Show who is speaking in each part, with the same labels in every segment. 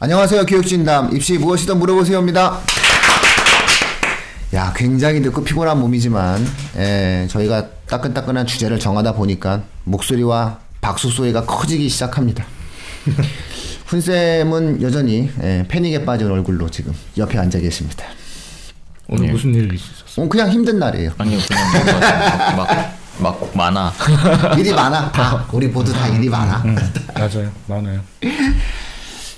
Speaker 1: 안녕하세요. 교육진담 입시 무엇이든 물어보세요입니다. 야, 굉장히 늦고 피곤한 몸이지만 저희가 따끈따끈한 주제를 정하다 보니까 목소리와 박수 소리가 커지기 시작합니다. 훈쌤은 여전히 패닉에 빠진 얼굴로 지금 옆에 앉아 계십니다.
Speaker 2: 오늘 무슨 일이 있었어요?
Speaker 1: 그냥 힘든 날이에요.
Speaker 2: 아니요, 그냥 막 많아.
Speaker 1: 일이 많아. 다 우리 모두 다 일이 많아.
Speaker 2: 맞아요, 많아요.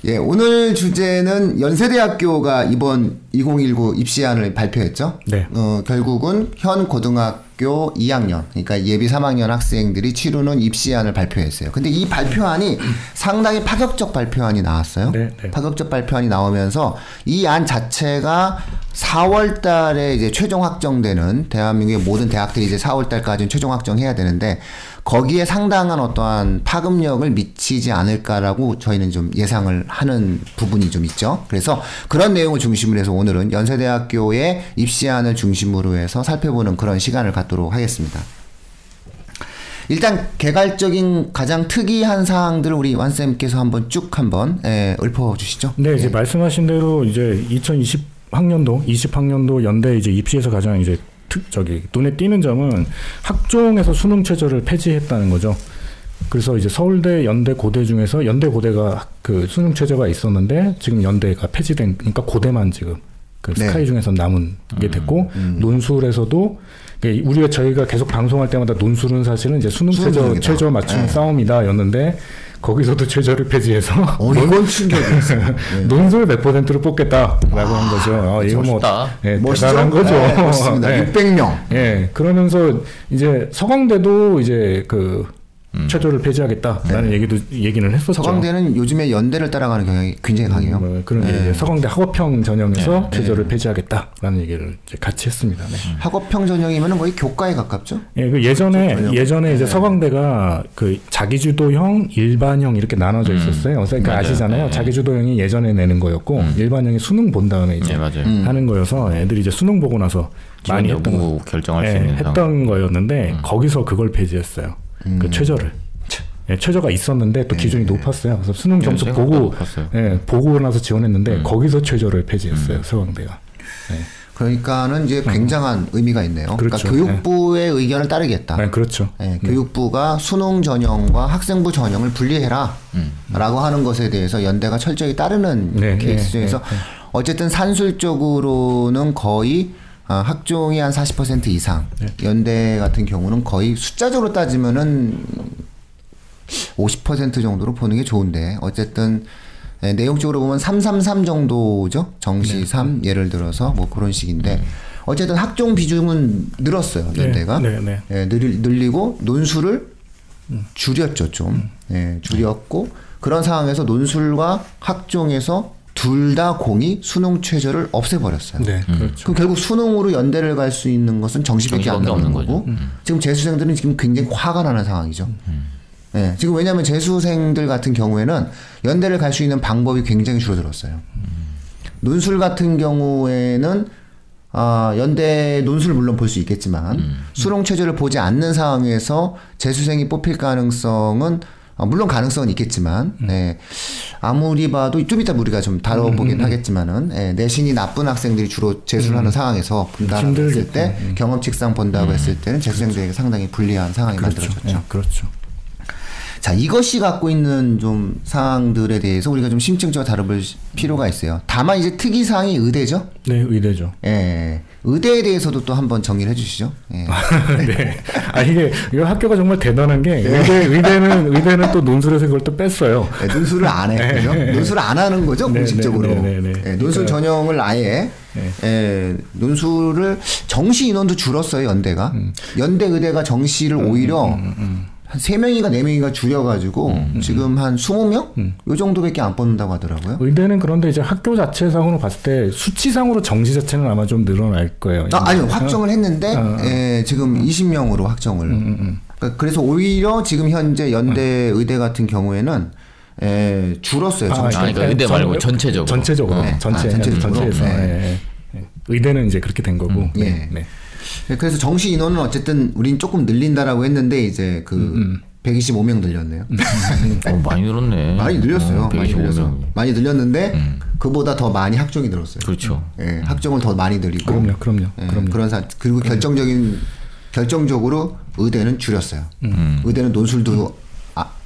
Speaker 1: 예, 오늘 주제는 연세대학교가 이번 2019 입시안을 발표했죠.
Speaker 2: 네.
Speaker 1: 결국은 현 고등학교 2학년, 그러니까 예비 3학년 학생들이 치르는 입시안을 발표했어요. 근데 이 발표안이 상당히 파격적 발표안이 나왔어요.
Speaker 2: 네.
Speaker 1: 파격적 발표안이 나오면서 이 안 자체가 4월 달에 이제 최종 확정되는, 대한민국의 모든 대학들이 이제 4월 달까지는 최종 확정해야 되는데 거기에 상당한 어떠한 파급력을 미치지 않을까라고 저희는 좀 예상을 하는 부분이 좀 있죠. 그래서 그런 내용을 중심으로 해서 오늘은 연세대학교의 입시안을 중심으로 해서 살펴보는 그런 시간을 갖도록 하겠습니다. 일단 개괄적인 가장 특이한 사항들을 우리 완쌤께서 한번 쭉 한번 읊어주시죠.
Speaker 2: 네, 이제 말씀하신 대로 이제 20학년도 연대 이제 입시에서 가장 이제 눈에 띄는 점은 학종에서 수능 최저를 폐지했다는 거죠. 그래서 이제 서울대, 연대, 고대 중에서 연대, 고대가 그 수능 최저가 있었는데 지금 연대가 폐지된, 그러니까 고대만 지금 그 스카이 중에서 남은 게 됐고, 논술에서도 저희가 계속 방송할 때마다 논술은 사실은 이제 수능 최저 맞추는 싸움이다였는데 거기서도 최저를 폐지해서
Speaker 1: 이건 충격이었어요.
Speaker 2: 논술 100%를 뽑겠다라고 한 거죠. 이거 뭐 대단한 거죠.
Speaker 1: 멋있습니다. 600명.
Speaker 2: 그러면서 이제 서강대도 이제 그 최저를 폐지하겠다라는 얘기는 했었죠.
Speaker 1: 서강대는 요즘에 연대를 따라가는 경향이 굉장히 강해요.
Speaker 2: 그런 게 이제 서강대 학업형 전형에서 최저를 폐지하겠다라는 얘기를 이제 같이 했습니다.
Speaker 1: 학업형 전형이면 거의 교과에 가깝죠?
Speaker 2: 그 예전에 이제 서강대가 그 자기주도형, 일반형 이렇게 나눠져 있었어요. 그러니까 아시잖아요. 자기주도형이 예전에 내는 거였고 일반형이 수능 본 다음에 이제 하는 거여서 애들이 이제 수능 보고 나서 많이 했던
Speaker 3: 결정할 수 있는
Speaker 2: 했던 거였는데 거기서 그걸 폐지했어요. 그 최저를. 최저가 있었는데 또 기준이 높았어요. 그래서 수능 점수 보고 나서 지원했는데 거기서 최저를 폐지했어요. 서강대가.
Speaker 1: 그러니까는 이제 굉장한 의미가 있네요.
Speaker 2: 그렇죠.
Speaker 1: 그러니까 교육부의 의견을 따르겠다.
Speaker 2: 그렇죠.
Speaker 1: 교육부가 수능 전형과 학생부 전형을 분리해라 라고 하는 것에 대해서 연대가 철저히 따르는 케이스 중에서 어쨌든 산술적으로는 거의 학종이 한 40% 이상, 연대 같은 경우는 거의 숫자적으로 따지면은 50% 정도로 보는 게 좋은데, 어쨌든 내용적으로 보면 333 정도죠. 정시 3 예를 들어서 뭐 그런 식인데, 어쨌든 학종 비중은 늘었어요. 연대가. 늘리고 논술을 줄였죠 좀. 줄였고 그런 상황에서 논술과 학종에서 둘 다 공이 수능 최저를 없애버렸어요.
Speaker 2: 그렇죠.
Speaker 1: 그럼 결국 수능으로 연대를 갈 수 있는 것은 정시밖에 안 남는 거고, 지금 재수생들은 지금 굉장히 화가 나는 상황이죠. 지금 왜냐하면 재수생들 같은 경우에는 연대를 갈 수 있는 방법이 굉장히 줄어들었어요. 논술 같은 경우에는 연대 논술을 물론 볼 수 있겠지만 수능 최저를 보지 않는 상황에서 재수생이 뽑힐 가능성은 물론 가능성은 있겠지만 아무리 봐도 좀 이따 우리가 좀 다뤄보긴 하겠지만은 내신이 나쁜 학생들이 주로 재수를 하는 상황에서 본다고 했을 때 경험칙상 본다고 했을 때는 재수생들에게 상당히 불리한 상황이 만들어졌죠.
Speaker 2: 그렇죠.
Speaker 1: 자, 이것이 갖고 있는 좀 사항들에 대해서 우리가 좀 심층적으로 다뤄볼 필요가 있어요. 다만 이제 특이사항이 의대죠?
Speaker 2: 네, 의대죠.
Speaker 1: 의대에 대해서도 또 한번 정리를 해주시죠.
Speaker 2: 이게 학교가 정말 대단한 게 의대는 또 논술에서 그걸 또 뺐어요.
Speaker 1: 논술을 안 해. 그죠? 논술을 안 하는 거죠, 공식적으로. 논술 전형을 아예 논술을 정시 인원도 줄었어요, 연대가. 연대 의대가 정시를 오히려 한 3명인가 4명인가 줄여가지고 지금 한 20명? 요 정도밖에 안 뽑는다고 하더라고요.
Speaker 2: 의대는 그런데 이제 학교 자체상으로 봤을 때 수치상으로 정시 자체는 아마 좀 늘어날 거예요.
Speaker 1: 아니요. 확정을 했는데 지금 20명으로 확정을. 그래서 오히려 지금 현재 연대 의대 같은 경우에는 줄었어요.
Speaker 3: 그러니까 의대 말고 전체적으로.
Speaker 2: 전체에서. 의대는 이제 그렇게 된 거고.
Speaker 1: 그래서 정시 인원은 어쨌든 우린 조금 늘린다라고 했는데 이제 125명 늘렸네요.
Speaker 3: 많이 늘었네.
Speaker 1: 많이 늘렸어요.
Speaker 3: 125명.
Speaker 1: 많이 늘렸는데 그보다 더 많이 학종이 늘었어요.
Speaker 3: 그렇죠.
Speaker 1: 예, 학종을 더 많이 늘리고.
Speaker 2: 그럼요.
Speaker 1: 예, 그런 그리고 결정적으로 의대는 줄였어요. 의대는 논술도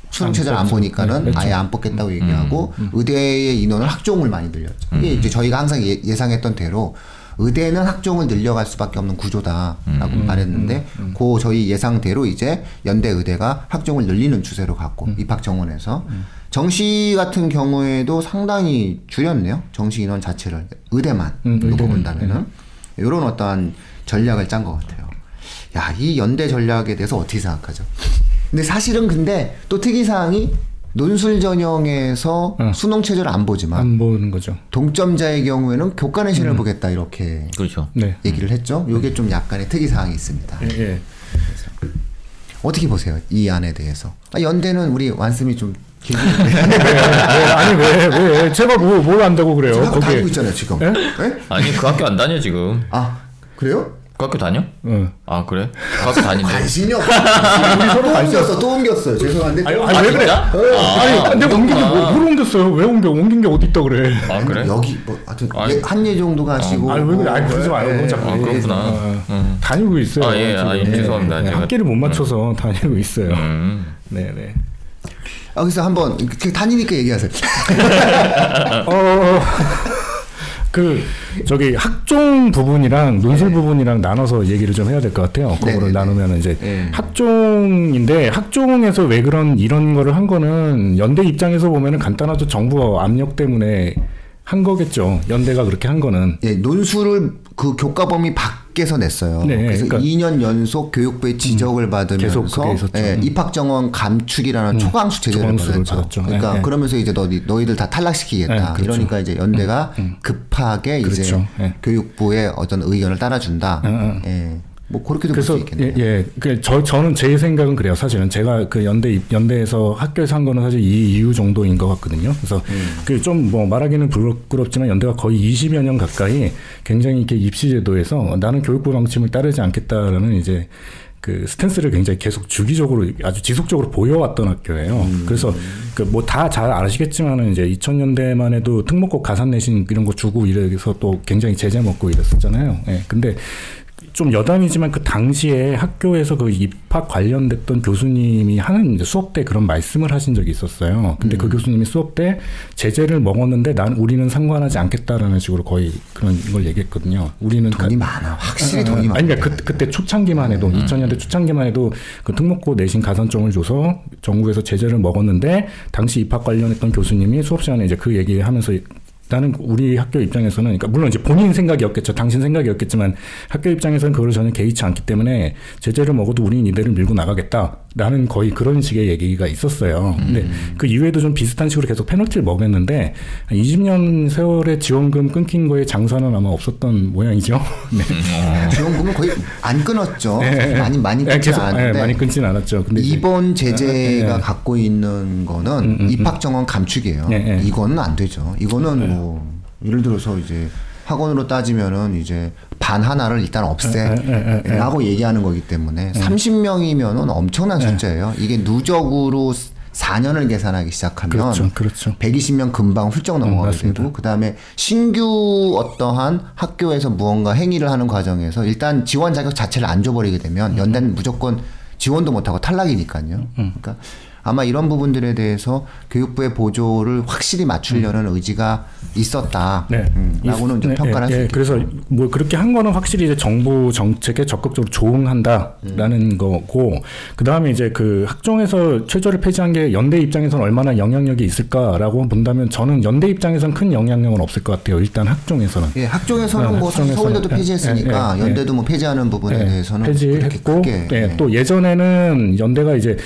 Speaker 1: 수능 체제를 안 보니까는
Speaker 2: 그렇죠.
Speaker 1: 아예 안 뽑겠다고 얘기하고 의대의 인원을 학종을 많이 늘렸죠. 이게 이제 저희가 항상 예상했던 대로 의대는 학종을 늘려갈 수밖에 없는 구조다라고 말했는데 그 저희 예상대로 이제 연대 의대가 학종을 늘리는 추세로 갔고 입학 정원에서 정시 같은 경우에도 상당히 줄였네요. 정시 인원 자체를 의대만 놓고 본다면은 이런 어떠한 전략을 짠 것 같아요. 야, 이 연대 전략에 대해서 어떻게 생각하죠? 근데 사실은 또 특이사항이 논술 전형에서 수능 체제를 안 보지만
Speaker 2: 안 보는 거죠.
Speaker 1: 동점자의 경우에는 교과 내신을 보겠다 이렇게
Speaker 3: 그렇죠.
Speaker 1: 얘기를 했죠. 이게 좀 약간의 특이사항이 있습니다.
Speaker 2: 예.
Speaker 1: 어떻게 보세요? 이 안에 대해서. 연대는 우리 완씀이 좀 길게.
Speaker 2: 왜? 제가 뭘 안다고 그래요?
Speaker 1: 지금 학교 다니고 있잖아요 지금.
Speaker 2: 예?
Speaker 1: 네?
Speaker 3: 아니 그 학교 안 다녀 지금.
Speaker 1: 아 그래요?
Speaker 3: 그 학교 다녀?
Speaker 2: 응.
Speaker 3: 아 그래? 그 학교 다닌대.
Speaker 1: 관심이 없어. 우리 서로 또 옮겼어요. 죄송한데.
Speaker 2: 왜 그래? 아니 내가 옮긴 게 뭘 옮겼어요? 왜 옮긴 게 어디 있다 그래?
Speaker 3: 아 그래?
Speaker 1: 여기 뭐 하여튼 한예 정도 가시고.
Speaker 2: 왜 그래? 그러지 말고 자꾸.
Speaker 3: 그렇구나.
Speaker 2: 다니고 있어요.
Speaker 3: 죄송합니다. 제가
Speaker 2: 학기를 못 맞춰서 다니고 있어요. 네네.
Speaker 1: 그래서 한번 다니니까 얘기하세요.
Speaker 2: 학종 부분이랑 논술 부분이랑 나눠서 얘기를 좀 해야 될 것 같아요. 그거를 나누면 이제 학종인데 학종에서 왜 이런 거를 한 거는 연대 입장에서 보면은 간단하죠. 정부 압력 때문에 한 거겠죠. 연대가 그렇게 한 거는.
Speaker 1: 예, 논술을 그 교과 범위 밖에서 냈어요.
Speaker 2: 네,
Speaker 1: 그래서
Speaker 2: 그러니까
Speaker 1: 2년 연속 교육부의 지적을 받으면서 입학 정원 감축이라는 초강수 제재를 받았죠. 그러니까 그러면서 이제 너희들 다 탈락시키겠다.
Speaker 2: 그렇죠.
Speaker 1: 이러니까 이제 연대가 급하게
Speaker 2: 그렇죠.
Speaker 1: 이제 교육부의 어떤 의견을 따라준다. 뭐 그렇게도 볼 수 있겠네요.
Speaker 2: 저는 제 생각은 그래요. 사실은 제가 그 연대에서 학교에서 한 거는 사실 이 이유 정도인 것 같거든요. 그래서 좀 뭐 말하기는 부끄럽지만 연대가 거의 20여 년 가까이 굉장히 이렇게 입시 제도에서 나는 교육부 방침을 따르지 않겠다라는 이제 그 스탠스를 굉장히 계속 주기적으로 아주 지속적으로 보여왔던 학교예요. 그래서 뭐 다 잘 아시겠지만은 이제 2000년대만 해도 특목고 가산 내신 이런 거 주고 이래서 또 굉장히 제재 먹고 이랬었잖아요. 근데 좀 여담이지만 그 당시에 학교에서 그 입학 관련됐던 교수님이 하는 이제 수업 때 그런 말씀을 하신 적이 있었어요. 근데 그 교수님이 수업 때 제재를 먹었는데 우리는 상관하지 않겠다라는 식으로 거의 그런 걸 얘기했거든요. 우리는
Speaker 1: 돈이 많아. 확실히 돈이 많아.
Speaker 2: 아니 그러니까 그때 초창기만 해도 2000년대 초창기만 해도 그 특목고 내신 가산점을 줘서 정부에서 제재를 먹었는데 당시 입학 관련했던 교수님이 수업 시간에 이제 그 얘기하면서 나는 우리 학교 입장에서는 그러니까 물론 이제 본인 생각이었겠죠. 당신 생각이었겠지만 학교 입장에서는 그걸 전혀 개의치 않기 때문에 제재를 먹어도 우리는 이대를 밀고 나가겠다라는 거의 그런 식의 얘기가 있었어요. 근데 그 이후에도 좀 비슷한 식으로 계속 페널티를 먹였는데 20년 세월의 지원금 끊긴 거에 장사는 아마 없었던 모양이죠. 네.
Speaker 1: 지원금은 거의 안 끊었죠. 많이 끊지 않았는데
Speaker 2: 많이 끊진 않았죠. 근데
Speaker 1: 이번 제재가 갖고 있는 거는 입학 정원 감축이에요. 이거는 안 되죠. 이거는 예를 들어서 이제 학원으로 따지면은 이제 반 하나를 일단 없애라고 얘기하는 거기 때문에 30명이면은 엄청난 숫자예요. 이게 누적으로 4년을 계산하기 시작하면
Speaker 2: 그렇죠.
Speaker 1: 120명 금방 훌쩍 넘어가게 되고 그다음에 신규 어떠한 학교에서 무언가 행위를 하는 과정에서 일단 지원 자격 자체를 안 줘버리게 되면 연대는 무조건 지원도 못하고 탈락이니까요. 그러니까 아마 이런 부분들에 대해서 교육부의 보조를 확실히 맞추려는 의지가 있었다라고는 좀 평가를 할 수 있겠죠.
Speaker 2: 그래서 뭐 그렇게 한 거는 확실히 이제 정부 정책에 적극적으로 조응한다라는 거고, 그 다음에 이제 그 학종에서 최저를 폐지한 게 연대 입장에서는 얼마나 영향력이 있을까라고 본다면 저는 연대 입장에서는 큰 영향력은 없을 것 같아요. 일단 학종에서는.
Speaker 1: 예, 학종에서는 뭐 서울대도 폐지했으니까 연대도 뭐 폐지하는 부분에 대해서는
Speaker 2: 폐지했고, 또 예전에는 연대가 이제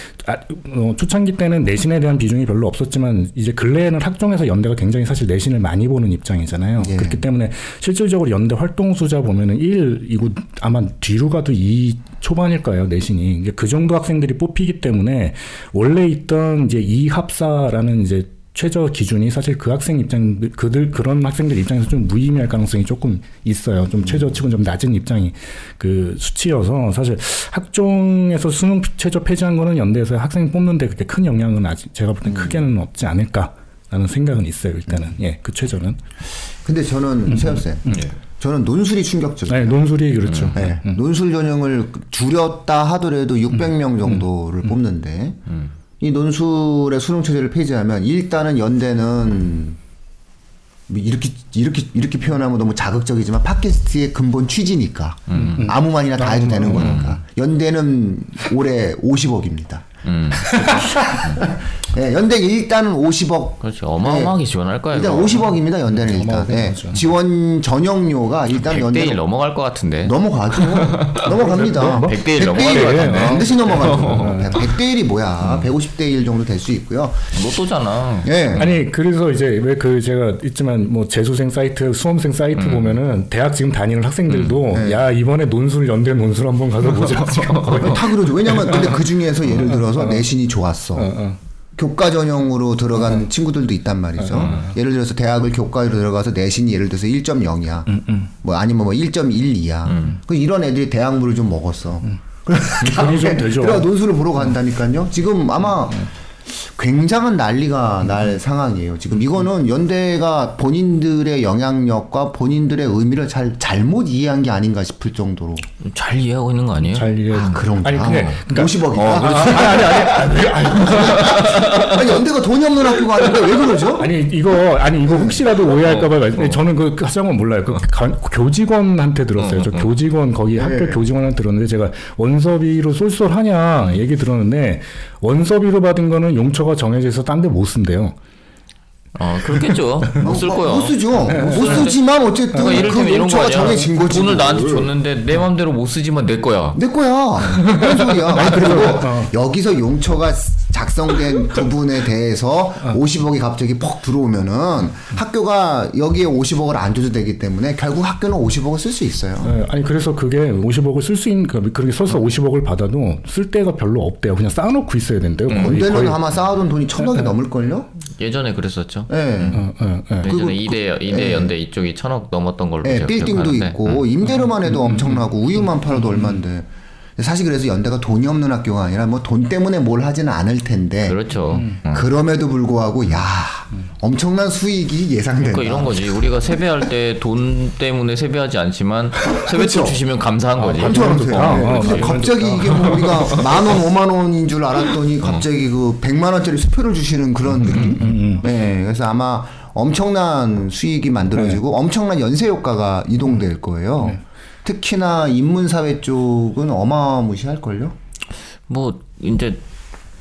Speaker 2: 초창기 때는 내신에 대한 비중이 별로 없었지만 이제 근래에는 학종에서 연대가 굉장히 사실 내신을 많이 보는 입장이잖아요. 그렇기 때문에 실질적으로 연대 활동 수자 보면은 1이고 아마 뒤로 가도 2 초반일 거예요, 내신이. 이제 그 정도 학생들이 뽑히기 때문에 원래 있던 이제 2합사라는 이제 최저 기준이 사실 그 학생 입장, 그런 학생들 입장에서 좀 무의미할 가능성이 조금 있어요. 좀 최저치고는 좀 낮은 입장이 그 수치여서 사실 학종에서 수능 최저 폐지한 거는 연대에서 학생 뽑는데 그렇게 큰 영향은 아직 제가 볼 땐 크게는 없지 않을까라는 생각은 있어요. 일단은 예, 그 최저는.
Speaker 1: 근데 저는 세엽쌤, 저는 논술이 충격적이에요.
Speaker 2: 네, 논술이 그렇죠.
Speaker 1: 네, 논술 전형을 줄였다 하더라도 600명 정도를 뽑는데. 이 논술의 수능 체제를 폐지하면 일단은 연대는 이렇게 표현하면 너무 자극적이지만 팟캐스트의 근본 취지니까 아무 말이나 다 해도 되는 거니까 연대는 올해 50억입니다. 네, 연대가 일단은 50억.
Speaker 3: 그렇죠. 어마어마하게 지원할 거예요.
Speaker 1: 일단 50억입니다. 연대는 일단. 네. 지원 전형료가 일단
Speaker 3: 100대 1 넘어갈 것 같은데.
Speaker 1: 넘어가죠. 넘어갑니다.
Speaker 3: 100대 1 넘어갈 것 같은데.
Speaker 1: 반드시 넘어가죠. 100대 1이 뭐야. 150대 1 정도 될 수 있고요.
Speaker 3: 로또잖아.
Speaker 1: 네.
Speaker 2: 아니 그래서 이제 왜 그 제가 있지만 뭐 재수생 사이트, 수험생 사이트 보면은 대학 지금 다니는 학생들도 야 이번에 논술 연대 논술 한번 가서 보자.
Speaker 1: 다 그러죠. 왜냐면 근데 그 중에서 예를 들어서 내신이 좋았어. 교과 전형으로 들어간 친구들도 있단 말이죠. 예를 들어서 대학을 교과로 들어가서 내신이 예를 들어서 1.0이야. 뭐 아니면 뭐 1.12야. 그 이런 애들이 대학물을 좀 먹었어.
Speaker 2: 돈이 좀 되죠.
Speaker 1: 그래가 논술을 보러 간다니까요. 지금 아마 굉장한 난리가 날 상황이에요. 지금 이거는 연대가 본인들의 영향력과 본인들의 의미를 잘못 이해한 게 아닌가 싶을 정도로.
Speaker 3: 잘 이해하고 있는 거 아니에요?
Speaker 2: 잘 이해.
Speaker 1: 그런가.
Speaker 2: 아니 근데
Speaker 1: 50억이다.
Speaker 2: 아니.
Speaker 1: 아니 연대가 돈이 없는 학교가 아닌데 왜 그러죠?
Speaker 2: 아니 이거 혹시라도 오해할까봐 말씀. 저는 그 사정은 몰라요. 그 교직원한테 들었어요. 저 교직원 거기 학교 교직원한테 들었는데 제가 원서비로 쏠쏠하냐 얘기 들었는데 원서비로 받은 거는 용처가 정해져 있어 딴 데 못 쓴대요.
Speaker 3: 그렇겠죠. 못 쓸 거야.
Speaker 1: 못 쓰죠. 못 쓰지만 어쨌든 그 용처가 정해진 거지.
Speaker 3: 돈을 나한테 줬는데 내 맘대로 못 쓰지만 내 거야.
Speaker 1: 내 거야. 무슨 소리야. 그리고 여기서 용처가 작성된 부분에 대해서 50억이 갑자기 퍽 들어오면은 학교가 여기에 50억을 안 줘도 되기 때문에 결국 학교는 50억을 쓸 수 있어요.
Speaker 2: 네, 아니 그래서 그게 50억을 쓸 수 있는 그렇게 써서 50억을 받아도 쓸 데가 별로 없대요. 그냥 쌓아놓고 있어야 된대요.
Speaker 1: 연대는 아마 쌓아둔 돈이 1,000억이 넘을걸요?
Speaker 3: 예전에 그랬었죠.
Speaker 1: 네.
Speaker 3: 예전에 이대 연대 이쪽이 1,000억 넘었던 걸로 제가
Speaker 1: 빌딩도
Speaker 3: 기억하는데.
Speaker 1: 있고 임대료만 해도 엄청나고 우유만 팔아도 얼만데. 사실 그래서 연대가 돈이 없는 학교가 아니라 뭐 돈 때문에 뭘 하지는 않을 텐데.
Speaker 3: 그렇죠.
Speaker 1: 그럼에도 불구하고 엄청난 수익이 예상된다.
Speaker 3: 그러니까 이런 거지. 우리가 세배할 때 돈 때문에 세배하지 않지만 세뱃돈
Speaker 1: 그렇죠.
Speaker 3: 주시면 감사한 거지.
Speaker 1: 갑자기 이게 뭐 우리가 10,000원, 50,000원인 줄 알았더니 갑자기 그 100만 원짜리 수표를 주시는 그런 느낌. 네, 그래서 아마 엄청난 수익이 만들어지고 엄청난 연쇄 효과가 이동될 거예요. 특히나 인문사회 쪽은 어마무시할걸요?
Speaker 3: 뭐 이제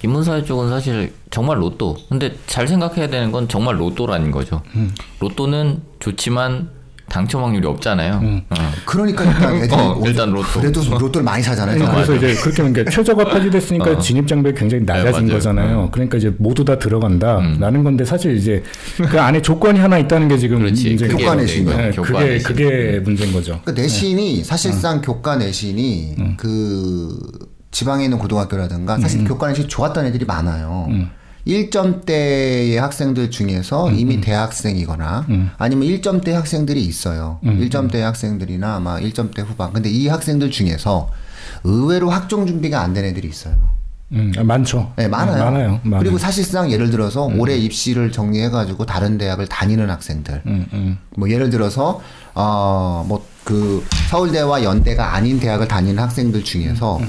Speaker 3: 인문사회 쪽은 사실 정말 로또. 근데 잘 생각해야 되는 건 정말 로또라는 거죠. 로또는 좋지만 당첨 확률이 없잖아요.
Speaker 1: 그러니까 일단 애들이
Speaker 3: 일단 로또.
Speaker 1: 그래도 로또를 많이 사잖아요.
Speaker 2: 그래서 이제 그렇게 하면 최저가 폐지됐으니까 진입 장벽이 굉장히 낮아진 거잖아요. 그러니까 이제 모두 다 들어간다라는 건데 사실 이제 그 안에 조건이 하나 있다는 게 지금 문제인
Speaker 1: 교과 내신.
Speaker 2: 네, 그게 문제인 거죠.
Speaker 1: 그러니까 내신이 사실상 교과 내신이 그 지방에 있는 고등학교라든가 사실 교과 내신이 좋았던 애들이 많아요. 1점대의 학생들 중에서 이미 대학생이거나 아니면 1점대 학생들이 있어요. 1점대 학생들이나 아마 1점대 후반. 근데 이 학생들 중에서 의외로 학종 준비가 안 된 애들이 있어요.
Speaker 2: 많죠.
Speaker 1: 네, 많아요. 그리고 사실상 예를 들어서 올해 입시를 정리해가지고 다른 대학을 다니는 학생들. 뭐 예를 들어서 뭐 그 서울대와 연대가 아닌 대학을 다니는 학생들 중에서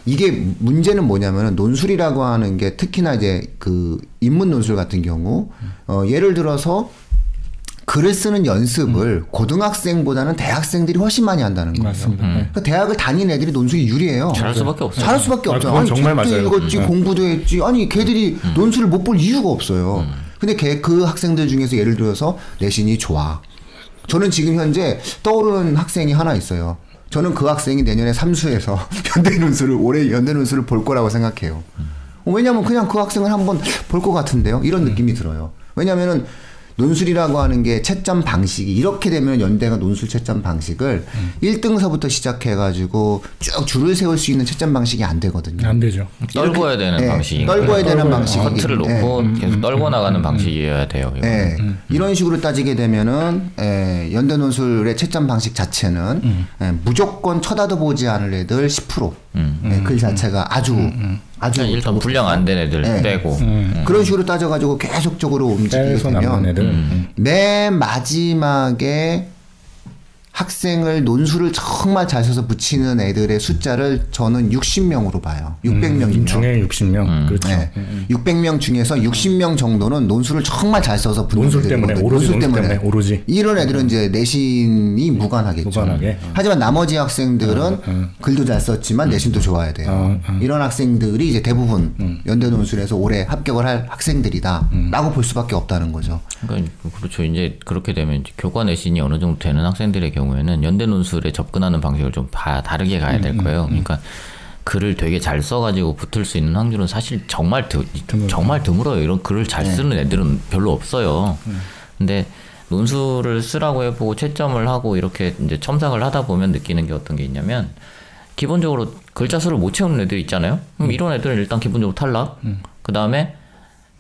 Speaker 1: 이게 문제는 뭐냐면은 논술이라고 하는 게 특히나 이제 그 인문 논술 같은 경우 예를 들어서 글을 쓰는 연습을 고등학생보다는 대학생들이 훨씬 많이 한다는 거예요.
Speaker 2: 맞습니다.
Speaker 1: 그러니까 대학을 다니는 애들이 논술이 유리해요.
Speaker 3: 잘할 수밖에 없어요.
Speaker 1: 잘할 수밖에 없죠.
Speaker 2: 그건 정말 맞아요.
Speaker 1: 읽었지, 공부도 했지. 아니 걔들이 논술을 못 볼 이유가 없어요. 근데 그 학생들 중에서 예를 들어서 내신이 좋아. 저는 지금 현재 떠오르는 학생이 하나 있어요. 저는 그 학생이 내년에 삼수에서 올해 연대 논술을 볼 거라고 생각해요. 왜냐면 그냥 그 학생을 한번 볼 것 같은데요. 이런 느낌이 들어요. 왜냐면은 논술이라고 하는 게 채점 방식이 이렇게 되면 연대가 논술 채점 방식을 1등서부터 시작해가지고 쭉 줄을 세울 수 있는 채점 방식이 안 되거든요.
Speaker 2: 안 되죠.
Speaker 3: 떨궈야 되는 방식이.
Speaker 1: 떨궈야 되는 방식이.
Speaker 3: 커트를 놓고 계속 떨궈 나가는 방식이어야 돼요.
Speaker 1: 이런 식으로 따지게 되면은 연대 논술의 채점 방식 자체는 무조건 쳐다도 보지 않을 애들 10%. 글 자체가 아주
Speaker 3: 일단 분량 안 된 애들 빼고
Speaker 1: 그런 식으로 따져가지고 계속적으로 움직이게 되면 맨 마지막에 학생을 논술을 정말 잘 써서 붙이는 애들의 숫자를 저는 60명으로 봐요. 600명이면
Speaker 2: 중에 60명. 그렇죠.
Speaker 1: 600명 중에서 60명 정도는 논술을 정말 잘 써서 붙는
Speaker 2: 논술 때문에 오로지 논술 때문에 오로지
Speaker 1: 이런 애들은 이제 내신이 무관하겠죠.
Speaker 2: 무관하게.
Speaker 1: 하지만 나머지 학생들은 글도 잘 썼지만 내신도 좋아야 돼요. 이런 학생들이 이제 대부분 연대 논술에서 올해 합격을 할 학생들이다라고 볼 수밖에 없다는 거죠.
Speaker 3: 그러니까 그렇죠. 이제 그렇게 되면 이제 교과 내신이 어느 정도 되는 학생들의 경우에는 연대 논술에 접근하는 방식을 좀 다르게 가야 될 거예요. 그러니까 글을 되게 잘 써가지고 붙을 수 있는 확률은 사실 정말 드물어요. 이런 글을 잘 쓰는 애들은 별로 없어요. 근데 논술을 쓰라고 해보고 채점을 하고 이렇게 이제 첨삭을 하다 보면 느끼는 게 어떤 게 있냐면 기본적으로 글자 수를 못 채우는 애들이 있잖아요. 그럼 이런 애들은 일단 기본적으로 탈락. 그 다음에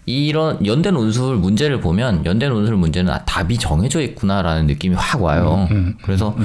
Speaker 3: 이런 연대 논술 문제를 보면 연대 논술 문제는 답이 정해져 있구나라는 느낌이 확 와요. 그래서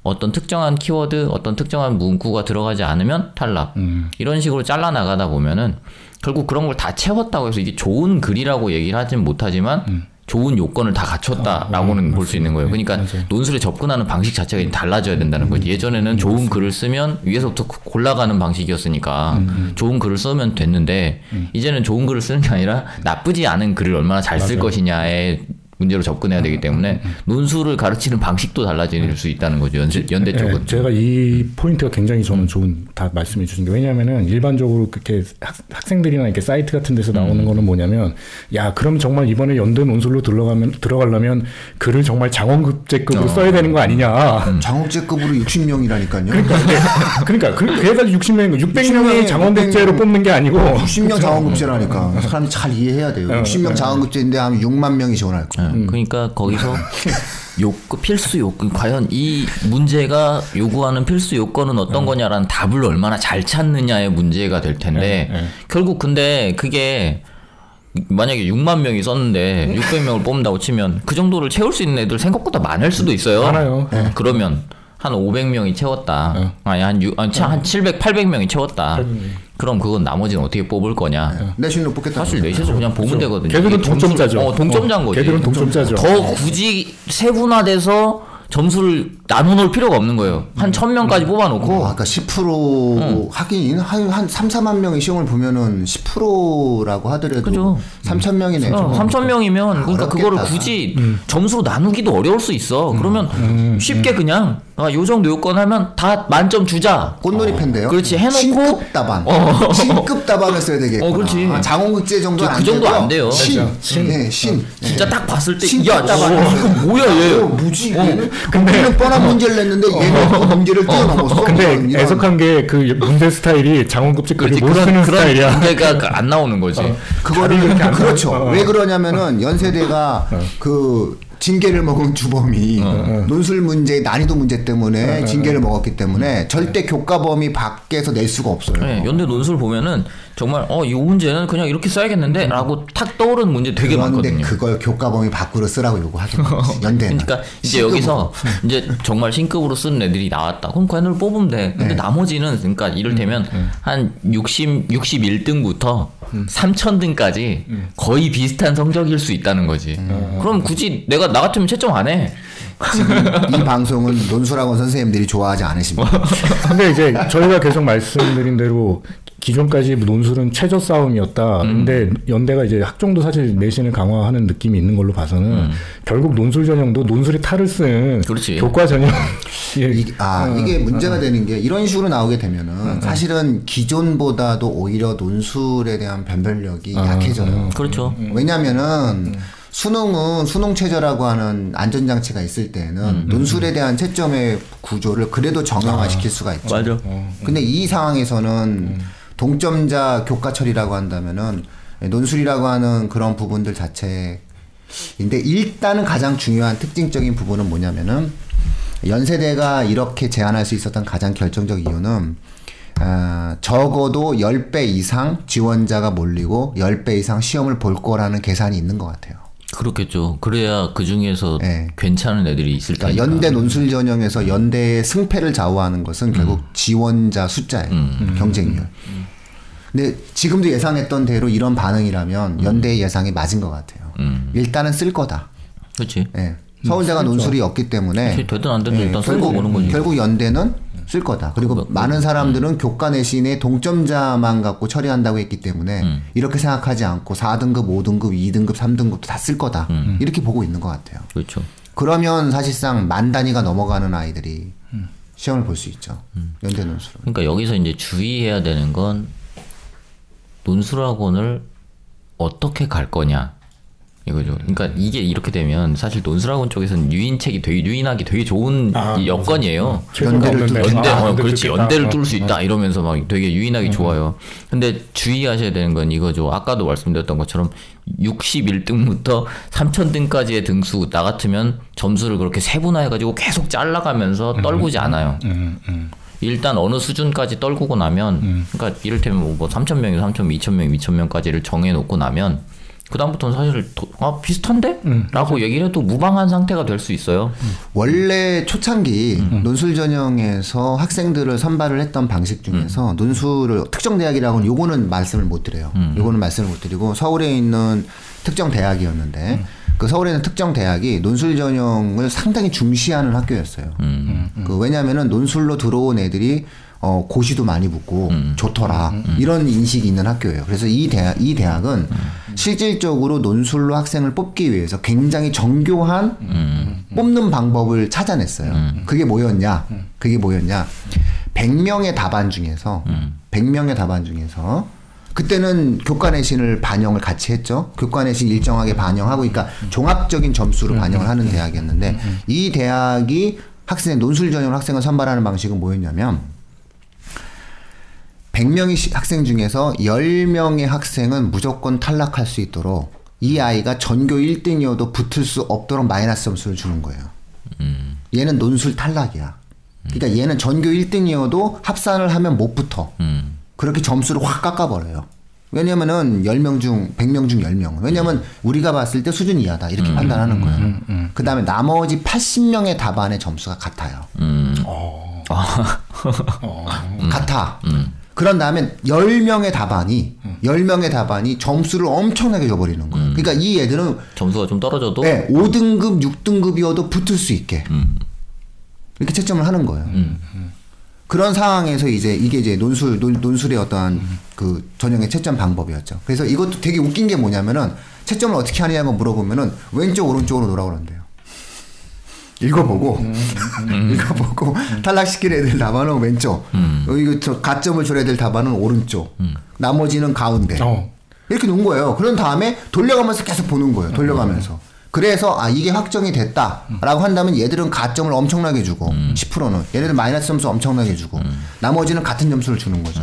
Speaker 3: 어떤 특정한 키워드, 어떤 특정한 문구가 들어가지 않으면 탈락. 이런 식으로 잘라나가다 보면은 결국 그런 걸 다 채웠다고 해서 이게 좋은 글이라고 얘기를 하진 못하지만 좋은 요건을 다 갖췄다라고는 볼 수 있는 거예요. 그러니까 논술에 접근하는 방식 자체가 달라져야 된다는 거지. 예전에는 좋은 글을 쓰면 위에서부터 골라가는 방식이었으니까 좋은 글을 쓰면 됐는데 이제는 좋은 글을 쓰는 게 아니라 나쁘지 않은 글을 얼마나 잘 쓸 것이냐에 문제로 접근해야 되기 때문에 논술을 가르치는 방식도 달라질 수 있다는 거죠. 연대 쪽은.
Speaker 2: 제가 이 포인트가 굉장히 저는 좋은 다 말씀해 주신 게 왜냐하면은 일반적으로 그렇게 학생들이나 이렇게 사이트 같은 데서 나오는 거는 뭐냐면 야 그럼 정말 이번에 연대 논술로 들어가려면 글을 정말 장원급제급으로 써야 되는 거 아니냐.
Speaker 1: 장원급제급으로 60명이라니까요.
Speaker 2: 그러니까 그래가지고 60명 600명이 장원급제로 뽑는 게 아니고
Speaker 1: 60명 장원급제라니까 사람이 잘 이해해야 돼요. 60명 장원급제인데 한 6만 명이 지원할 거예요.
Speaker 3: 그러니까 거기서 필수 요건 과연 이 문제가 요구하는 필수 요건은 어떤 거냐라는 답을 얼마나 잘 찾느냐의 문제가 될 텐데 결국 근데 그게 만약에 6만 명이 썼는데 600명을 뽑는다고 치면 그 정도를 채울 수 있는 애들 생각보다 많을 수도 있어요.
Speaker 2: 많아요.
Speaker 3: 그러면 한 500명이 채웠다. 아니 한 700, 800명이 채웠다. 그럼 그건 나머지는 어떻게 뽑을 거냐?
Speaker 1: 내신으로 뽑겠다.
Speaker 3: 사실 내신에서 그냥 보면 되거든요.
Speaker 2: 걔들은 동점자죠.
Speaker 3: 동점자인 거지.
Speaker 2: 걔들은 동점자죠.
Speaker 3: 더 굳이 세분화돼서 점수를 나눠놓을 필요가 없는 거예요. 한 1000명까지 뽑아놓고.
Speaker 1: 아까 10% 하긴 한 3, 4만 명의 시험을 보면은 10%라고 하더라도
Speaker 3: 그죠.
Speaker 1: 3,000명이네.
Speaker 3: 3,000명이면 그러니까 그거를 굳이 점수로 나누기도 어려울 수 있어. 그러면 쉽게 그냥 요 정도 요건 하면 다 만점 주자.
Speaker 1: 꽃놀이 팬데요.
Speaker 3: 그렇지 해놓고
Speaker 1: 신급 답안. 신급 답안을 써야 되겠구나.
Speaker 3: 그렇지.
Speaker 1: 장원급제 정도는
Speaker 3: 그 정도 안 돼요.
Speaker 1: 신.
Speaker 3: 진짜 딱 봤을 때
Speaker 1: 신급 답안.
Speaker 3: 뭐야 얘.
Speaker 1: 뭐지? 근데 뻔한 문제를 냈는데 얘는 그 문제를 뛰어넘었어.
Speaker 2: 근데 애석한 게 그 문제 스타일이 장원급제까지 못 쓰는 스타일이야.
Speaker 3: 문제가 안 나오는 거지.
Speaker 1: 그거를 그렇죠. 왜 그러냐면은 연세대가 그 징계를 먹은 주범이 논술 문제 난이도 문제 때문에 징계를 먹었기 때문에 절대 교과범위 밖에서 낼 수가 없어요.
Speaker 3: 네, 연대 논술 보면은 정말 이 문제는 그냥 이렇게 써야겠는데 라고 탁 떠오르는 문제 되게 많거든요.
Speaker 1: 그런데 그걸 교과범위 밖으로 쓰라고 요구하더라고요. 연대는.
Speaker 3: 그러니까 이제 여기서 이제 정말 신급으로 쓰는 애들이 나왔다. 그럼 그 애들 뽑으면 돼. 근데 나머지는 그러니까 이를테면 한 61등부터 3000등까지 거의 비슷한 성적일 수 있다는 거지. 그럼 굳이 나 같으면 채점 안 해.
Speaker 1: 지금 이 방송은 논술학원 선생님들이 좋아하지 않으십니다.
Speaker 2: 근데 이제 저희가 계속 말씀드린 대로 기존까지 논술은 최저 싸움이었다. 근데 연대가 이제 학종도 사실 내신을 강화하는 느낌이 있는 걸로 봐서는 결국 논술 전형도 논술의 탈을 쓴
Speaker 3: 그렇지.
Speaker 2: 교과 전형.
Speaker 1: 이게 문제가 되는 게 이런 식으로 나오게 되면은 사실은 기존보다도 오히려 논술에 대한 변별력이 약해져요.
Speaker 3: 그렇죠.
Speaker 1: 왜냐면은 수능은 수능 최저라고 하는 안전장치가 있을 때는 논술에 대한 채점의 구조를 그래도 정형화시킬 수가 있죠.
Speaker 3: 맞아.
Speaker 1: 근데 이 상황에서는 동점자 교과 처리라고 한다면은 논술이라고 하는 그런 부분들 자체에 근데 일단은 가장 중요한 특징적인 부분은 뭐냐면은 연세대가 이렇게 제안할 수 있었던 가장 결정적 이유는 적어도 10배 이상 지원자가 몰리고 10배 이상 시험을 볼 거라는 계산이 있는 것 같아요.
Speaker 3: 그렇겠죠. 그래야 그 중에서 괜찮은 애들이 있을 테니까.
Speaker 1: 그러니까 연대 논술 전형에서 연대의 승패를 좌우하는 것은 결국 지원자 숫자예요. 경쟁률. 근데 지금도 예상했던 대로 이런 반응이라면 연대의 예상이 맞은 것 같아요. 일단은 쓸 거다.
Speaker 3: 그렇지.
Speaker 1: 네. 서울대가 논술이 없기 때문에
Speaker 3: 되든 안 되든 일단 쓸고 보는 거지.
Speaker 1: 결국 연대는 쓸 거다. 그리고 많은 사람들은 교과 내신의 동점자만 갖고 처리한다고 했기 때문에 이렇게 생각하지 않고 4등급, 5등급, 2등급, 3등급도 다 쓸 거다. 이렇게 보고 있는 것 같아요.
Speaker 3: 그렇죠.
Speaker 1: 그러면 사실상 만 단위가 넘어가는 아이들이 시험을 볼 수 있죠. 연대 논술.
Speaker 3: 그러니까 여기서 이제 주의해야 되는 건 논술학원을 어떻게 갈 거냐. 이거죠. 그러니까 이게 이렇게 되면 사실 논술학원 쪽에서는 유인하기 되게 좋은 여건이에요. 연대를 뚫을 수 있다 이러면서 막 되게 유인하기 좋아요. 근데 주의하셔야 되는 건 이거죠. 아까도 말씀드렸던 것처럼 61등부터 3000등까지의 등수 나 같으면 점수를 그렇게 세분화해가지고 계속 잘라가면서 떨구지 않아요. 일단 어느 수준까지 떨구고 나면 그러니까 이를테면 뭐 3000명에서 3000명, 2000명, 2000명까지를 정해놓고 나면 그 다음부터는 사실 비슷한데? 라고 얘기를 해도 무방한 상태가 될 수 있어요.
Speaker 1: 원래 초창기 논술 전형에서 학생들을 선발을 했던 방식 중에서 논술을 특정 대학이라고는 요거는 말씀을 못 드려요. 요거는 말씀을 못 드리고 서울에 있는 특정 대학이었는데 그 서울에 있는 특정 대학이 논술 전형을 상당히 중시하는 학교였어요. 왜냐하면은 논술로 들어온 애들이 고시도 많이 붙고 좋더라 이런 인식이 있는 학교예요. 그래서 이 대학은 실질적으로 논술로 학생을 뽑기 위해서 굉장히 정교한 뽑는 방법을 찾아냈어요. 그게 뭐였냐? 100명의 답안 중에서 그때는 교과 내신을 반영을 같이 했죠. 교과 내신 일정하게 반영하고 그러니까 종합적인 점수로 반영을 하는 대학이었는데 이 대학이 논술 전형 학생을 선발하는 방식은 뭐였냐면 100명의 학생 중에서 10명의 학생은 무조건 탈락할 수 있도록 이 아이가 전교 1등이어도 붙을 수 없도록 마이너스 점수를 주는 거예요. 얘는 논술 탈락이야. 그러니까 얘는 전교 1등이어도 합산을 하면 못 붙어. 그렇게 점수를 확 깎아버려요. 왜냐면은 100명 중 10명. 왜냐면 우리가 봤을 때 수준 이하다. 이렇게 판단하는 거예요. 그 다음에 나머지 80명의 답안의 점수가 같아요. 같아. 그런 다음에 10명의 답안이 점수를 엄청나게 줘버리는 거예요. 그러니까 이 애들은
Speaker 3: 점수가 좀 떨어져도
Speaker 1: 5등급, 6등급이어도 붙을 수 있게 이렇게 채점을 하는 거예요. 그런 상황에서 이게 논술의 어떠한 그 전형의 채점 방법이었죠. 그래서 이것도 되게 웃긴 게 뭐냐면은 채점을 어떻게 하느냐고 물어보면은 왼쪽 오른쪽으로 놓으라고 그러는데요. 읽어보고 탈락시킬 애들 답안은 왼쪽, 이거 가점을 줄 애들 답안은 오른쪽, 나머지는 가운데 이렇게 놓은 거예요. 그런 다음에 돌려가면서 계속 보는 거예요. 돌려가면서. 그래서 이게 확정이 됐다라고 한다면 얘들은 가점을 엄청나게 주고 10%는 얘네들 마이너스 점수 엄청나게 주고 나머지는 같은 점수를 주는 거죠.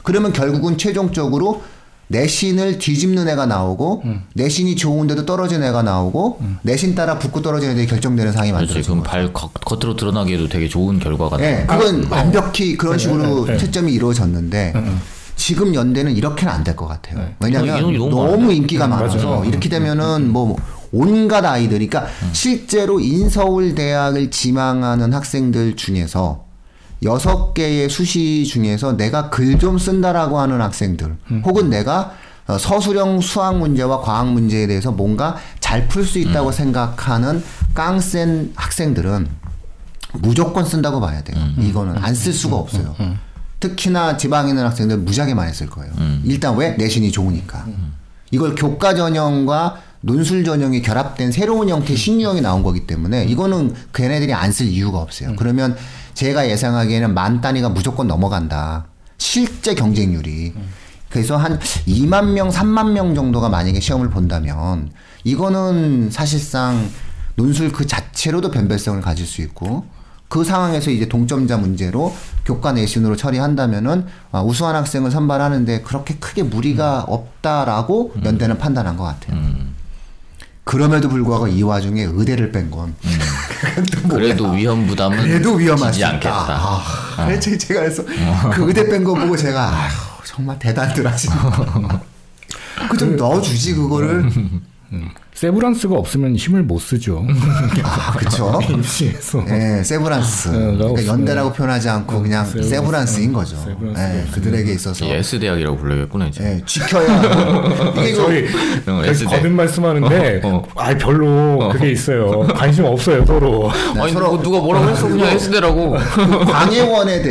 Speaker 1: 그러면 결국은 최종적으로 내신을 뒤집는 애가 나오고 내신이 좋은데도 떨어진 애가 나오고 내신 따라 붙고 떨어지는 애들이 결정되는 상황이 만들어지는 거죠.
Speaker 3: 그럼 겉으로 드러나기에도 되게 좋은 결과가
Speaker 1: 네, 그건 완벽히 그런 식으로 채점이 이루어졌는데 지금 연대는 이렇게는 안 될 것 같아요. 왜냐하면 너무 인기가 많아서 이렇게 되면은 뭐 온갖 아이들이 그러니까 실제로 인서울대학을 지망하는 학생들 중에서 6개의 수시 중에서 내가 글 좀 쓴다라고 하는 학생들 혹은 내가 서술형 수학 문제와 과학 문제에 대해서 뭔가 잘 풀 수 있다고 생각하는 깡센 학생들은 무조건 쓴다고 봐야 돼요. 이거는 안 쓸 수가 없어요. 특히나 지방에 있는 학생들 무지하게 많이 쓸 거예요. 일단 왜? 내신이 좋으니까. 이걸 교과 전형과 논술 전형이 결합된 새로운 형태의 신유형이 나온 거기 때문에 이거는 걔네들이 안 쓸 이유가 없어요. 그러면 제가 예상하기에는 만 단위가 무조건 넘어간다. 실제 경쟁률이. 그래서 한 2만 명, 3만 명 정도가 만약에 시험을 본다면 이거는 사실상 논술 그 자체로도 변별성을 가질 수 있고 그 상황에서 이제 동점자 문제로 교과 내신으로 처리한다면은 우수한 학생을 선발하는데 그렇게 크게 무리가 없다라고 연대는 판단한 것 같아요. 그럼에도 불구하고 이 와중에 의대를 뺀 건.
Speaker 3: 그래도 위험 부담은
Speaker 1: 그래도 위험하지
Speaker 3: 지지 않겠다.
Speaker 1: 제가 그래서 그 의대 뺀 거 보고 제가 아휴, 정말 대단들 하시네. 그 좀 넣어주지 그거를.
Speaker 2: 세브란스가 없으면 힘을 못 쓰죠.
Speaker 1: 그렇죠.
Speaker 2: 입시에서.
Speaker 1: 네, 세브란스. 그러니까 연대라고 표현하지 않고 그냥 세브란스인 거죠. 네, 그들에게 있어서.
Speaker 3: S 대학이라고 불러야겠구나 이제.
Speaker 1: 네, 지켜야. 이게
Speaker 2: 저희 거듭 말씀하는데 별로 그게 있어요. 관심 없어요 서로.
Speaker 3: 네, 아니 서로 누가 뭐라고 했어 그냥 S 대라고.
Speaker 1: 광해원에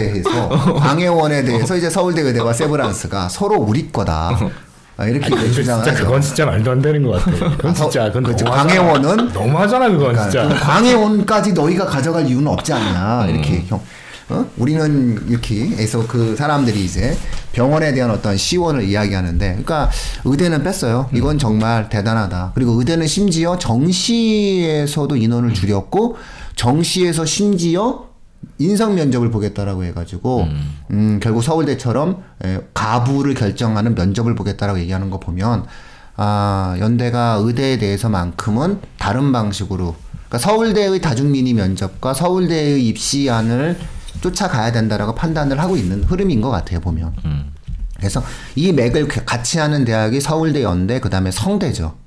Speaker 1: 대해서 이제 서울대 의대와 세브란스가 서로 우리 거다. 이렇게 주장을
Speaker 2: 진짜 그건 진짜 말도 안 되는 것 같아요. 그건 진짜 그건
Speaker 1: 광해원은
Speaker 2: 너무하잖아 그건
Speaker 1: 그러니까
Speaker 2: 진짜.
Speaker 1: 광해원까지 너희가 가져갈 이유는 없지 않냐 이렇게 우리는 이렇게 해서 그 사람들이 이제 병원에 대한 어떤 시원을 이야기하는데 그러니까 의대는 뺐어요. 이건 정말 대단하다. 그리고 의대는 심지어 정시에서도 인원을 줄였고 정시에서 심지어 인성 면접을 보겠다라고 해가지고 결국 서울대처럼 가부를 결정하는 면접을 보겠다라고 얘기하는 거 보면 연대가 의대에 대해서만큼은 다른 방식으로 그러니까 서울대의 다중민의 면접과 서울대의 입시안을 쫓아가야 된다라고 판단을 하고 있는 흐름인 것 같아요 보면. 그래서 이 맥을 같이 하는 대학이 서울대, 연대, 그 다음에 성대죠.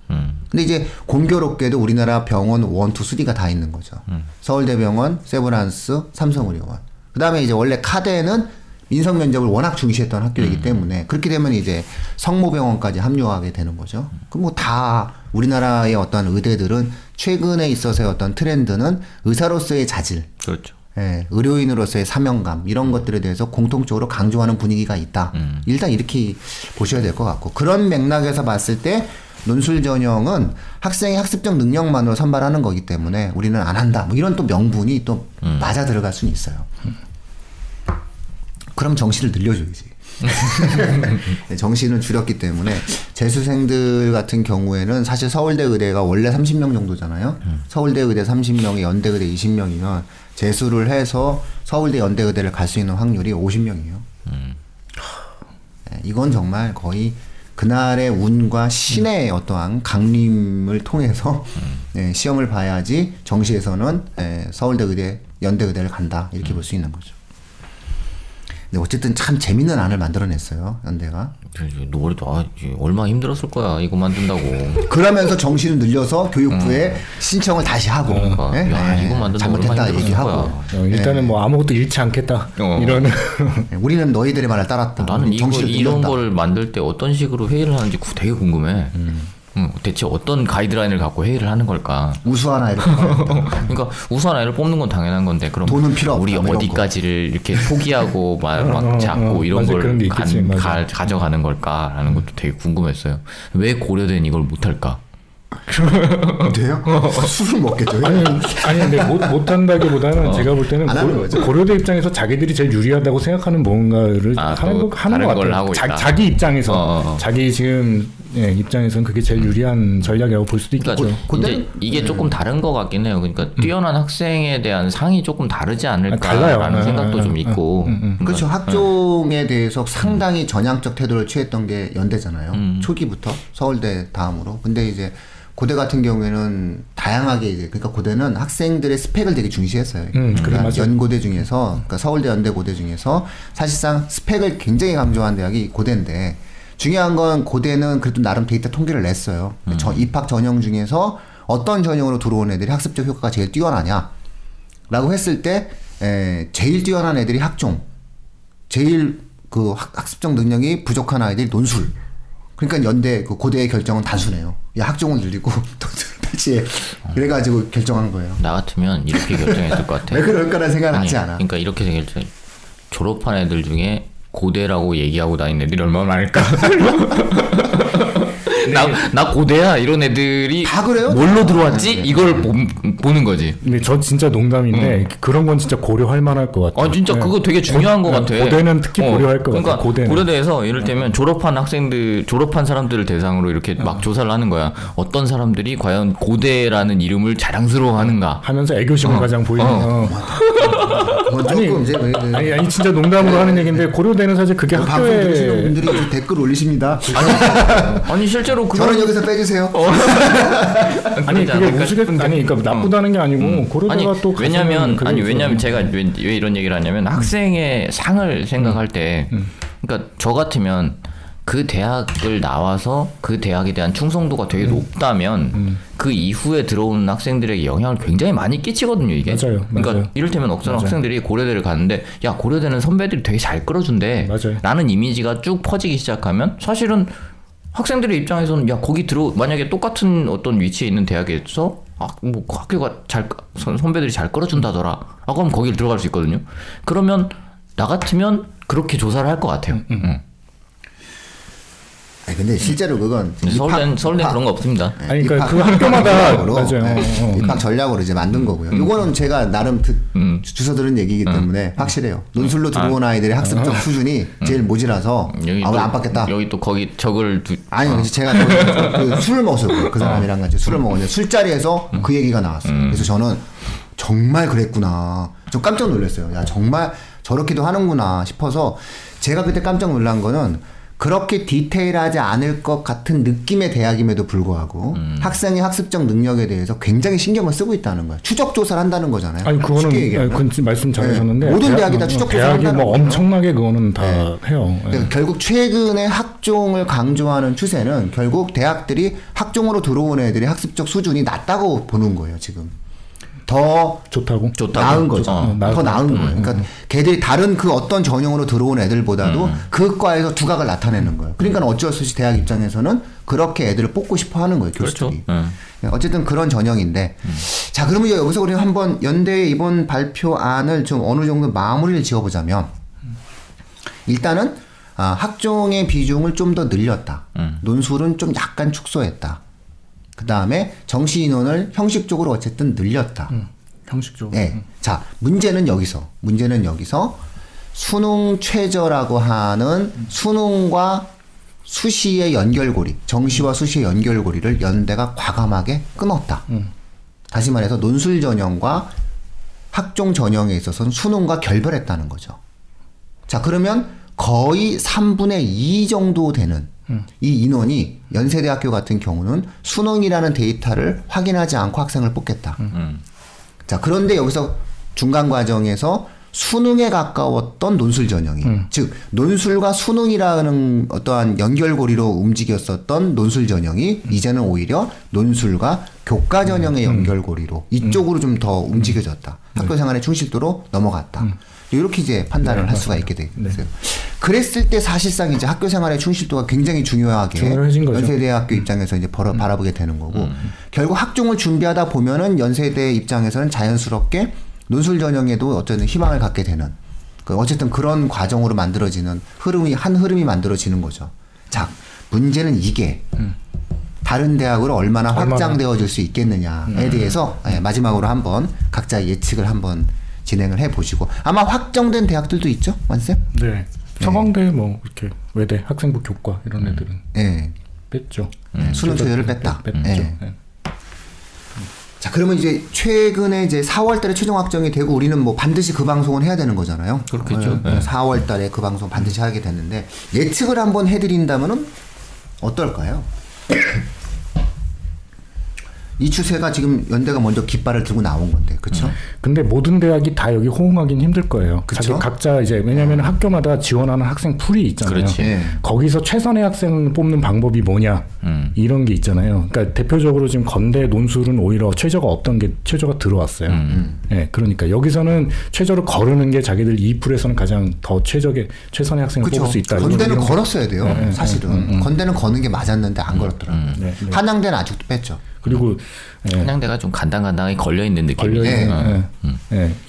Speaker 1: 근데 이제 공교롭게도 우리나라 병원 1, 2, 3가 다 있는 거죠. 서울대병원, 세브란스, 삼성의료원. 그 다음에 이제 원래 카대는 인성 면접을 워낙 중시했던 학교이기 때문에 그렇게 되면 이제 성모병원까지 합류하게 되는 거죠. 그럼 뭐 다 우리나라의 어떤 의대들은 최근에 있어서의 어떤 트렌드는 의사로서의 자질.
Speaker 3: 그렇죠.
Speaker 1: 예, 의료인으로서의 사명감 이런 것들에 대해서 공통적으로 강조하는 분위기가 있다. 일단 이렇게 보셔야 될 것 같고 그런 맥락에서 봤을 때 논술 전형은 학생의 학습적 능력만으로 선발하는 거기 때문에 우리는 안 한다. 뭐 이런 또 명분이 또 맞아 들어갈 수는 있어요. 그럼 정시를 늘려줘야지. 정시는 줄였기 때문에 재수생들 같은 경우에는 사실 서울대 의대가 원래 30명 정도잖아요. 서울대 의대 30명에 연대 의대 20명이면 재수를 해서 서울대 연대 의대를 갈 수 있는 확률이 50명이에요. 이건 정말 거의 그날의 운과 신의 어떠한 강림을 통해서 시험을 봐야지 정시에서는 서울대 의대, 연대 의대를 간다 이렇게 볼 수 있는 거죠. 근데 어쨌든 참 재밌는 안을 만들어냈어요 연대가.
Speaker 3: 노래도 얼마나 힘들었을 거야 이거 만든다고.
Speaker 1: 그러면서 정시를 늘려서 교육부에 신청을 다시 하고
Speaker 3: 야, 이거 만든다고
Speaker 1: 잘못했다 얘기하고
Speaker 2: 일단은 뭐 아무것도 잃지 않겠다 이런.
Speaker 1: 우리는 너희들의 말을 따랐다.
Speaker 3: 나는 이런 걸 만들 때 어떤 식으로 회의를 하는지 되게 궁금해. 대체 어떤 가이드라인을 갖고 회의를 하는 걸까?
Speaker 1: 우수한 아이를
Speaker 3: 그러니까 우수한 아이를 뽑는 건 당연한 건데 그럼
Speaker 1: 돈은 필요 없다,
Speaker 3: 우리 어디까지를 이렇게 포기하고 막 잡고 이런 걸 가져가는 걸까라는 것도 되게 궁금했어요. 왜 고려대는 이걸 못할까?
Speaker 1: 돼요? 술을 먹겠죠.
Speaker 2: 아니 근데 못한다기보다는 제가 볼 때는 고려대 입장에서 자기들이 제일 유리하다고 생각하는 뭔가를 하는 것 같아요. 자기 입장에서 자기 지금 입장에서는 그게 제일 유리한 전략이라고 볼 수도 있겠고요.
Speaker 3: 근데 이게 조금 다른 것 같긴 해요. 그러니까 뛰어난 학생에 대한 상이 조금 다르지 않을까라는 생각도 좀 있고.
Speaker 1: 그렇죠. 학종에 대해서 상당히 전향적 태도를 취했던 게 연대잖아요. 초기부터 서울대 다음으로. 근데 이제 고대 같은 경우에는 다양하게 이제 그러니까 고대는 학생들의 스펙을 되게 중시했어요. 그러니까 연고대 중에서 그러니까 서울대, 연대, 고대 중에서 사실상 스펙을 굉장히 강조한 대학이 고대인데 중요한 건 고대는 그래도 나름 데이터 통계를 냈어요. 입학 전형 중에서 어떤 전형으로 들어온 애들이 학습적 효과가 제일 뛰어나냐라고 했을 때 제일 뛰어난 애들이 학종, 제일 그 학습적 능력이 부족한 아이들이 논술. 그러니까 연대 그 고대의 결정은 단순해요. 야 학종을 늘리고 논술을 배치해. 그래가지고 결정한 거예요.
Speaker 3: 나 같으면 이렇게 결정했을 것 같아.
Speaker 1: 왜 그럴까라는 생각은 하지 않아.
Speaker 3: 그러니까 이렇게 결정. 졸업한 애들 중에 고대라고 얘기하고 다니는 애들이 얼마나 많을까? 나 고대야 이런 애들이
Speaker 1: 다 그래요?
Speaker 3: 뭘로 들어왔지? 이걸 보는 거지.
Speaker 2: 근데 저 진짜 농담인데 그런 건 진짜 고려할 만할 것 같아요.
Speaker 3: 진짜 그거 되게 중요한 것 같아.
Speaker 2: 고대는 특히 고려할 것 같아요.
Speaker 3: 그러니까 고려대에서 예를 졸업한 사람들을 대상으로 이렇게 막 조사를 하는 거야. 어떤 사람들이 과연 고대라는 이름을 자랑스러워하는가
Speaker 2: 하면서 애교심을 가장 보이는. 아니 진짜 농담으로 하는 얘기인데 고려대는 사실 그게 학교에
Speaker 1: 방송 들으시는 분들이 댓글 올리십니다.
Speaker 3: 아니 실제로 실제로
Speaker 1: 저는 여기서 빼주세요.
Speaker 2: 아니 그게 그러니까 나쁘다는 게 아니고 고려대가 또
Speaker 3: 왜냐면 제가 왜 이런 얘기를 하냐면 학생의 상을 생각할 때 그러니까 저 같으면 그 대학을 나와서 그 대학에 대한 충성도가 되게 높다면 그 이후에 들어오는 학생들에게 영향을 굉장히 많이 끼치거든요, 이게.
Speaker 2: 맞아요.
Speaker 3: 그러니까 이를테면 어떤 학생들이 고려대를 가는데 야, 고려대는 선배들이 되게 잘 끌어준대.
Speaker 2: 맞아요.
Speaker 3: 라는 이미지가 쭉 퍼지기 시작하면 사실은 학생들의 입장에서는 야, 거기 만약에 똑같은 어떤 위치에 있는 대학에서 뭐 학교가 선배들이 잘 끌어준다더라. 그럼 거기를 들어갈 수 있거든요. 그러면 나 같으면 그렇게 조사를 할 것 같아요.
Speaker 1: 아니 근데 실제로 그건
Speaker 3: 서울대는 그런 거 없습니다.
Speaker 2: 아니 그러니까 그 학교마다 맞아요.
Speaker 1: 입학 전략으로 이제 만든 거고요. 이거는 제가 나름 주워 들은 얘기이기 때문에 확실해요. 논술로 들어온 아이들의 학습적 수준이 제일 모자라서 안 받겠다.
Speaker 3: 여기 또 거기 적을
Speaker 1: 아니 제가 그 술을 먹었어요. 그 사람이랑 같이 술을 먹었는데 술자리에서 그 얘기가 나왔어요. 그래서 저는 정말 그랬구나. 좀 깜짝 놀랐어요. 야 정말 저렇게도 하는구나 싶어서 제가 그때 깜짝 놀란 거는 그렇게 디테일하지 않을 것 같은 느낌의 대학임에도 불구하고 학생의 학습적 능력에 대해서 굉장히 신경을 쓰고 있다는 거예요. 추적 조사를 한다는 거잖아요.
Speaker 2: 아니 그거는 말씀 잘하셨는데
Speaker 1: 모든 대학이 다 추적 조사를 한다는
Speaker 2: 거예요. 엄청나게 그거는 다 해요.
Speaker 1: 그러니까 결국 최근에 학종을 강조하는 추세는 결국 대학들이 학종으로 들어온 애들이 학습적 수준이 낮다고 보는 거예요. 지금. 더
Speaker 2: 좋다고
Speaker 1: 나은 거죠. 더 나은 거예요. 그러니까 걔들이 다른 그 어떤 전형으로 들어온 애들보다도 그 과에서 두각을 나타내는 거예요. 그러니까 어쩔 수 없이 대학 입장에서는 그렇게 애들을 뽑고 싶어 하는 거예요. 교수들이. 그렇죠. 어쨌든 그런 전형인데 자 그러면 여기서 우리 한번 연대의 이번 발표안을 좀 어느 정도 마무리를 지어보자면 일단은 학종의 비중을 좀 더 늘렸다. 논술은 좀 약간 축소했다. 그 다음에 정시 인원을 형식적으로 어쨌든 늘렸다.
Speaker 2: 형식적으로.
Speaker 1: 네. 자, 문제는 여기서 수능 최저라고 하는 수능과 수시의 연결고리, 정시와 수시의 연결고리를 연대가 과감하게 끊었다. 다시 말해서 논술 전형과 학종 전형에 있어서는 수능과 결별했다는 거죠. 자, 그러면 거의 3분의 2 정도 되는 이 인원이 연세대학교 같은 경우는 수능이라는 데이터를 확인하지 않고 학생을 뽑겠다. 자, 그런데 여기서 중간 과정에서 수능에 가까웠던 논술 전형이 즉 논술과 수능이라는 어떠한 연결고리로 움직였었던 논술 전형이 이제는 오히려 논술과 교과 전형의 연결고리로 이쪽으로 좀 더 움직여졌다. 학교 생활의 충실도로 넘어갔다. 이렇게 이제 판단을 할 수가 있게 되겠어요. 그랬을 때 사실상 이제 학교 생활의 충실도가 굉장히 중요하게 연세대학교 입장에서 이제 바라보게 되는 거고 결국 학종을 준비하다 보면은 연세대 입장에서는 자연스럽게 논술 전형에도 어쨌든 희망을 갖게 되는 어쨌든 그런 과정으로 만들어지는 한 흐름이 만들어지는 거죠. 자, 문제는 이게 다른 대학으로 얼마나 확장되어질 수 있겠느냐에 대해서 마지막으로 한번 각자 예측을 한번 진행을 해보시고 아마 확정된 대학들도 있죠, 완쌤?
Speaker 2: 네. 서강대 뭐 이렇게 외대 학생부 교과 이런 애들은 뺐죠.
Speaker 1: 수능 최저를 뺐다.
Speaker 2: 뺐죠. 네.
Speaker 1: 자, 그러면 이제 최근에 이제 4월달에 최종 확정이 되고 우리는 뭐 반드시 그 방송은 해야 되는 거잖아요.
Speaker 3: 그렇겠죠.
Speaker 1: 4월달에 그 방송 반드시 하게 됐는데 예측을 한번 해드린다면은 어떨까요? 이 추세가 지금 연대가 먼저 깃발을 들고 나온 건데, 그렇죠?
Speaker 2: 근데 모든 대학이 다 여기 호응하긴 힘들 거예요.
Speaker 1: 그쵸?
Speaker 2: 각자 이제 왜냐하면 학교마다 지원하는 학생 풀이 있잖아요.
Speaker 3: 그렇지.
Speaker 2: 거기서 최선의 학생을 뽑는 방법이 뭐냐 이런 게 있잖아요. 그러니까 대표적으로 지금 건대 논술은 오히려 최저가 없던 게 최저가 들어왔어요. 네, 그러니까 여기서는 최저를 거르는 게 자기들 이 풀에서는 가장 더 최선의 학생을 뽑을 수 있다.
Speaker 1: 건대는 걸었어야 돼요. 사실은 건대는 거는 게 맞았는데 안 걸었더라고요. 한양대는 아직도 뺐죠.
Speaker 2: 그리고
Speaker 3: 한양대가 좀 간당간당하게 걸려있는 느낌이에요.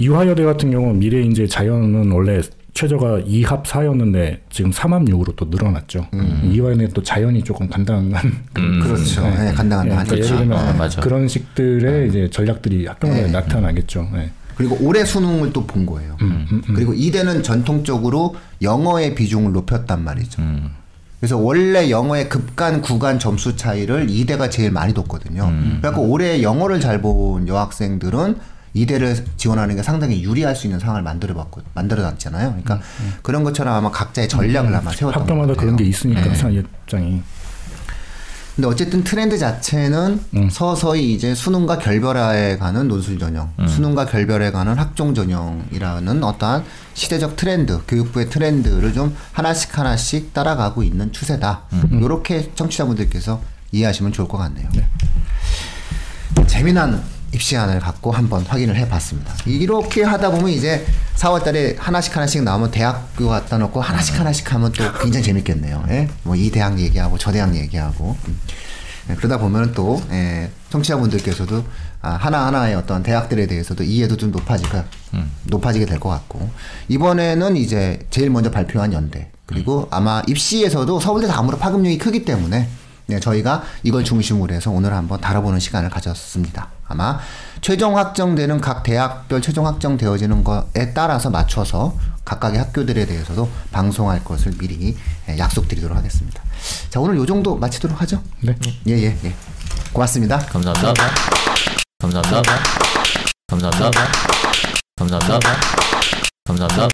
Speaker 2: 이화여대 같은 경우는 미래인재 자연은 원래 최저가 2합 4였는데 지금 3합 6으로 또 늘어났죠. 이화여대는 또 자연이 조금 간당한
Speaker 1: 그렇죠. 간당한
Speaker 2: 그러니까 예를 들면 그런 식들의 이제 전략들이 학교마다 나타나겠죠.
Speaker 1: 그리고 올해 수능을 또 본 거예요. 그리고 이대는 전통적으로 영어의 비중을 높였단 말이죠. 그래서 원래 영어의 급간 구간 점수 차이를 이대가 제일 많이 뒀거든요. 그래서 올해 영어를 잘 본 여학생들은 이대를 지원하는 게 상당히 유리할 수 있는 상황을 만들어놨잖아요. 그러니까 그런 것처럼 아마 각자의 전략을 아마 세웠던 것 같아요.
Speaker 2: 학교마다 그런 게 있으니까 입장이.
Speaker 1: 근데 어쨌든 트렌드 자체는 서서히 이제 수능과 결별에 가는 논술 전형, 수능과 결별에 가는 학종 전형이라는 어떠한 시대적 트렌드, 교육부의 트렌드를 좀 하나씩 따라가고 있는 추세다. 이렇게 청취자분들께서 이해하시면 좋을 것 같네요. 네. 재미난 입시안을 갖고 한번 확인을 해봤습니다. 이렇게 하다 보면 이제 4월달에 하나씩 나오면 대학교 갖다 놓고 하나씩 하면 또 굉장히 재밌겠네요. 예? 뭐 이 대학 얘기하고 저 대학 얘기하고 그러다 보면 또 청취자분들께서도 하나하나의 어떤 대학들에 대해서도 이해도 좀 높아지게 될 것 같고 이번에는 이제 제일 먼저 발표한 연대 그리고 아마 입시에서도 서울대 다음으로 파급력이 크기 때문에 저희가 이걸 중심으로 해서 오늘 한번 다뤄보는 시간을 가졌습니다. 아마 최종 확정되는 각 대학별 최종 확정되어지는 것에 따라서 맞춰서 각각의 학교들에 대해서도 방송할 것을 미리 약속드리도록 하겠습니다. 자, 오늘 요 정도 마치도록 하죠?
Speaker 2: 네.
Speaker 1: 예. 고맙습니다.
Speaker 3: 감사합니다. 감사합니다. 감사합니다. 감사합니다. 감사합니다.